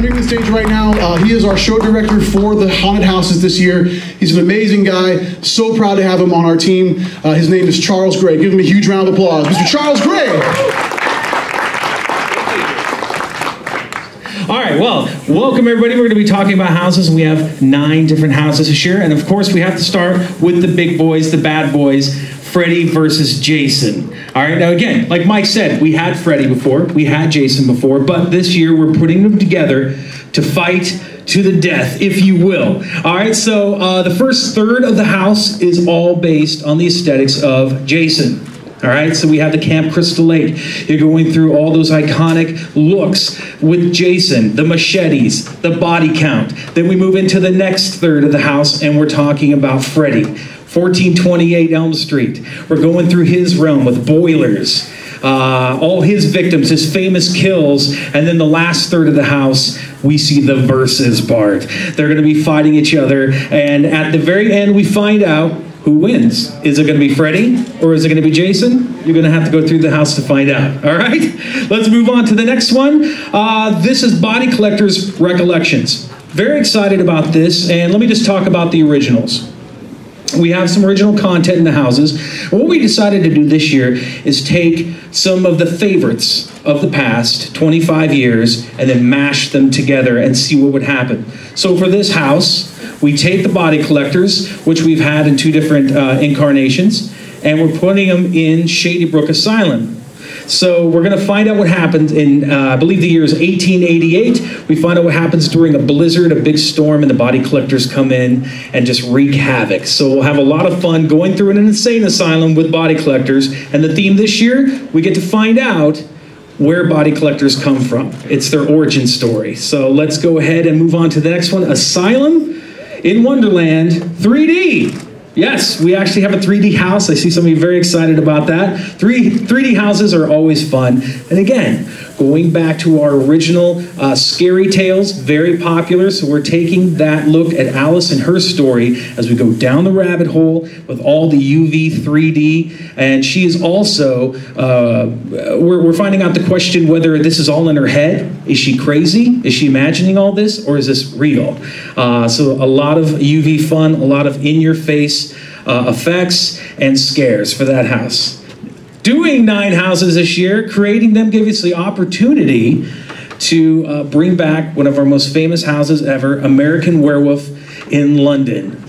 entering the stage right now. He is our show director for the haunted houses this year. He's an amazing guy. So proud to have him on our team. His name is Charles Gray. Give him a huge round of applause. Mr. Charles Gray. All right, well, welcome everybody. We're going to be talking about houses. We have 9 different houses this year. And of course, we have to start with the big boys, the bad boys, Freddy versus Jason. All right, now again, like Mike said, we had Freddy before, we had Jason before, but this year we're putting them together to fight to the death, if you will. All right, so the first third of the house is all based on the aesthetics of Jason. All right, so we have the Camp Crystal Lake. You're going through all those iconic looks with Jason, the machetes, the body count. Then we move into the next third of the house, and we're talking about Freddy. 1428 Elm Street. We're going through his realm with boilers, all his victims, his famous kills, and then the last third of the house, we see the versus part. They're going to be fighting each other, and at the very end, we find out who wins. Is it going to be Freddy or is it going to be Jason? You're going to have to go through the house to find out. All right, let's move on to the next one. This is Body Collectors Recollections. Very excited about this, and let me just talk about the originals. We have some original content in the houses. And what we decided to do this year is take some of the favorites of the past 25 years and then mash them together and see what would happen. So for this house, we take the Body Collectors, which we've had in 2 different incarnations, and we're putting them in Shady Brook Asylum. So we're going to find out what happens in, I believe the year is 1888. We find out what happens during a blizzard, a big storm, and the Body Collectors come in and just wreak havoc. So we'll have a lot of fun going through an insane asylum with Body Collectors. And the theme this year, we get to find out where Body Collectors come from. It's their origin story. So let's go ahead and move on to the next one. Asylum in Wonderland 3D. Yes, we actually have a 3D house. I see some of you very excited about that. 3D houses are always fun. And again, going back to our original Scary Tales, very popular. So we're taking that look at Alice and her story as we go down the rabbit hole with all the UV 3D. And she is also, we're finding out the question whether this is all in her head. Is she crazy? Is she imagining all this? Or is this real? So a lot of UV fun, a lot of in-your-face effects and scares for that house. Doing 9 houses this year, creating them gives us the opportunity to bring back one of our most famous houses ever, American Werewolf in London.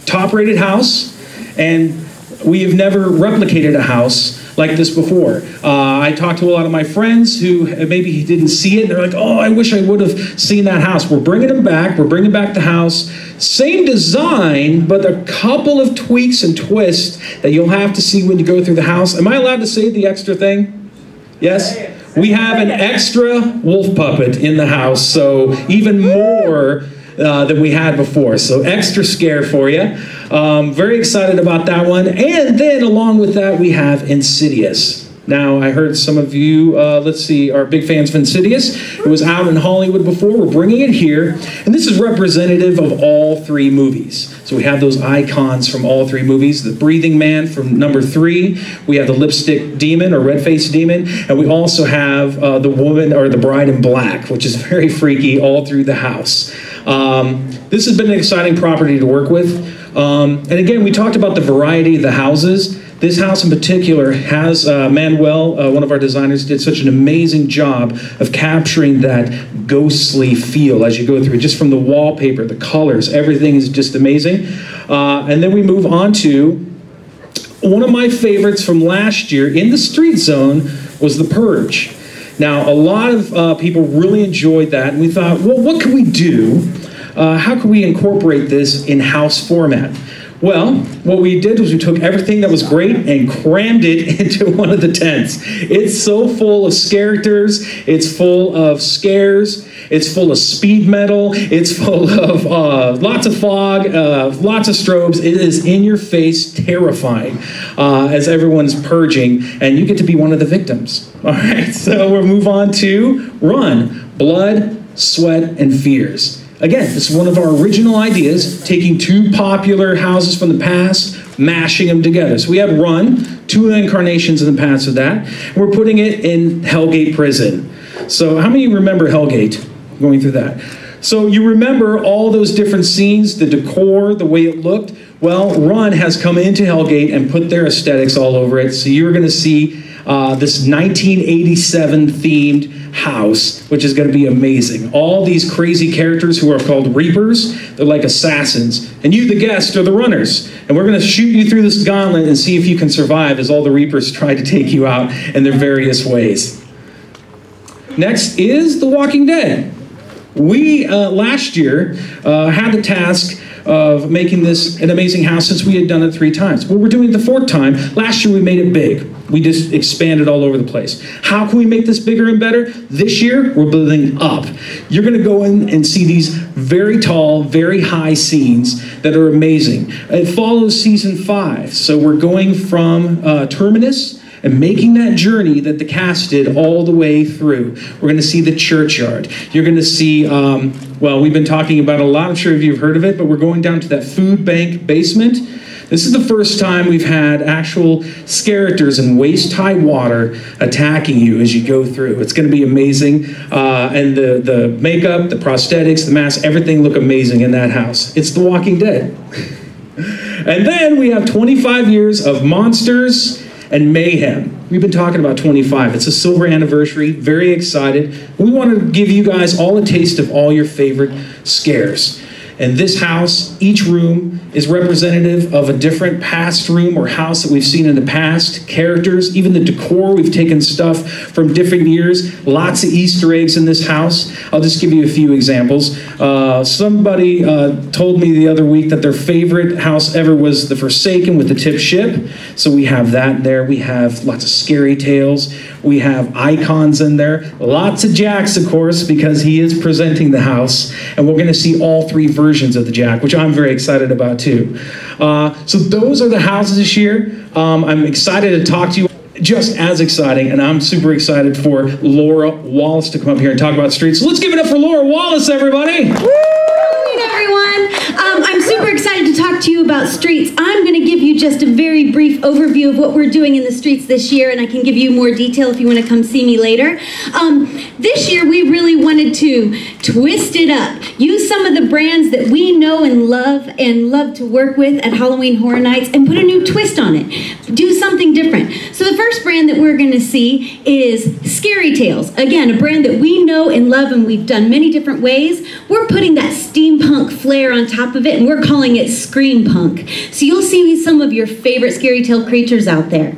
Top-rated house, and we have never replicated a house like this before. I talked to a lot of my friends who maybe didn't see it. They're like, oh, I wish I would have seen that house. We're bringing them back. We're bringing back the house. Same design, but a couple of tweaks and twists that you'll have to see when you go through the house. Am I allowed to say the extra thing? Yes? We have an extra wolf puppet in the house, so even more than we had before. So extra scare for you. Very excited about that one. And then along with that, we have Insidious. Now, I heard some of you, let's see, are big fans of Insidious. It was out in Hollywood before. We're bringing it here. And this is representative of all 3 movies. So we have those icons from all 3 movies. The Breathing Man from number 3. We have the Lipstick Demon or Red-Faced Demon. And we also have the woman or the Bride in Black, which is very freaky all through the house. This has been an exciting property to work with. And again, we talked about the variety of the houses. This house in particular has Manuel, one of our designers, did such an amazing job of capturing that ghostly feel as you go through it, just from the wallpaper, the colors, everything is just amazing. And then we move on to one of my favorites from last year in the street zone was the Purge. Now, a lot of people really enjoyed that, and we thought, well, what can we do? How can we incorporate this in house format? Well, what we did was we took everything that was great and crammed it into one of the tents. It's so full of characters, it's full of scares, it's full of speed metal, it's full of lots of fog, lots of strobes. It is in your face, terrifying as everyone's purging, and you get to be one of the victims. All right, so we'll move on to Run, Blood, Sweat, and Fears. Again, this is one of our original ideas, taking 2 popular houses from the past, mashing them together. So we have Run, 2 incarnations in the past of that, and we're putting it in Hellgate Prison. So how many of you remember Hellgate? going through that. So you remember all those different scenes, the decor, the way it looked? Well, Run has come into Hellgate and put their aesthetics all over it. So you're going to see this 1987 themed house, which is going to be amazing. All these crazy characters who are called Reapers, they're like assassins. And you, the guest, are the runners. And we're going to shoot you through this gauntlet and see if you can survive as all the Reapers try to take you out in their various ways. Next is The Walking Dead. We, last year, had the task of making this an amazing house since we had done it 3 times. Well, we're doing it the 4th time. Last year we made it big. We just expanded all over the place. How can we make this bigger and better? This year, we're building up. You're gonna go in and see these very tall, very high scenes that are amazing. It follows season 5. So we're going from Terminus and making that journey that the cast did all the way through. We're going to see the churchyard. You're going to see, well, we've been talking about a lot. I'm sure if you've heard of it, but we're going down to that food bank basement. This is the first time we've had actual skeletons in waist-high water attacking you as you go through. It's going to be amazing. And the makeup, the prosthetics, the masks, everything look amazing in that house. It's The Walking Dead. And then we have 25 years of monsters and mayhem. We've been talking about 25. It's a silver anniversary. Very excited. We want to give you guys all a taste of all your favorite scares. And this house, each room is representative of a different past room or house that we've seen in the past. Characters, even the decor, we've taken stuff from different years. Lots of Easter eggs in this house. I'll just give you a few examples. Somebody told me the other week that their favorite house ever was the Forsaken with the tip ship. So we have that there. We have lots of scary tales. We have icons in there. Lots of Jacks, of course, because he is presenting the house. And we're going to see all 3 versions of the Jack, which I'm very excited about too. So those are the houses this year. I'm excited to talk to you. Just as exciting, and I'm super excited for Laura Wallace to come up here and talk about streets. So let's give it up for Laura Wallace, everybody. Woo! Everyone. I'm super excited to talk to you about streets. I'm going to give you just a very brief overview of what we're doing in the streets this year, and I can give you more detail if you want to come see me later. This year, we really wanted to twist it up. Use some of the brands that we know and love to work with at Halloween Horror Nights and put a new twist on it. Do something different. So the first brand that we're going to see is Scary Tales. Again, a brand that we know and love and we've done many different ways. We're putting that steampunk flair on top of it, and we're calling it Scream Punk. So you'll see some of your favorite scary tale creatures out there.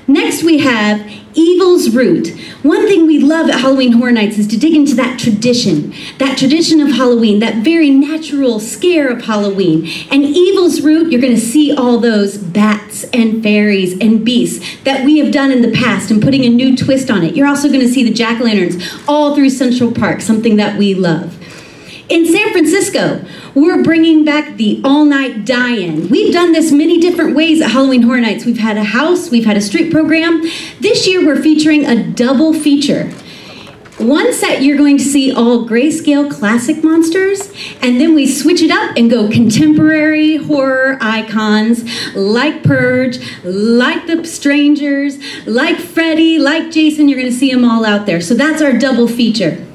Next we have Evil's Root. One thing we love at Halloween Horror Nights is to dig into that tradition of Halloween, that very natural scare of Halloween. And Evil's Root, you're going to see all those bats and fairies and beasts that we have done in the past and putting a new twist on it. You're also going to see the jack-o'-lanterns all through Central Park, something that we love. In San Francisco, we're bringing back the all-night die-in. We've done this many different ways at Halloween Horror Nights. We've had a house, we've had a street program. This year, we're featuring a double feature. One set, you're going to see all grayscale classic monsters, and then we switch it up and go contemporary horror icons like Purge, like The Strangers, like Freddy, like Jason. You're going to see them all out there. So that's our double feature.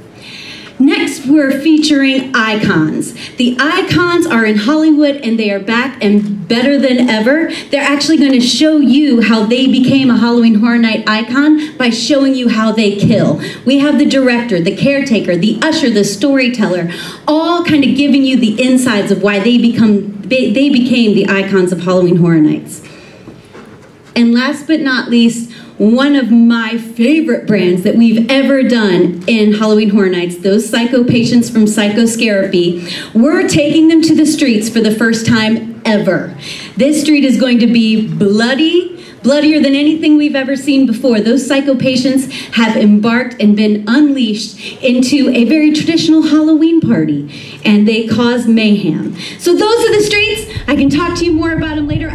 Next, we're featuring icons. The icons are in Hollywood and they are back and better than ever. They're actually going to show you how they became a Halloween Horror Night icon by showing you how they kill. We have the director, the caretaker, the usher, the storyteller, all kind of giving you the insides of why they became the icons of Halloween Horror Nights. And last but not least, one of my favorite brands that we've ever done in Halloween Horror Nights, those psycho patients from Psychoscarapy, we're taking them to the streets for the first time ever. This street is going to be bloodier than anything we've ever seen before. Those psycho patients have embarked and been unleashed into a very traditional Halloween party, and they cause mayhem. So those are the streets. I can talk to you more about them later.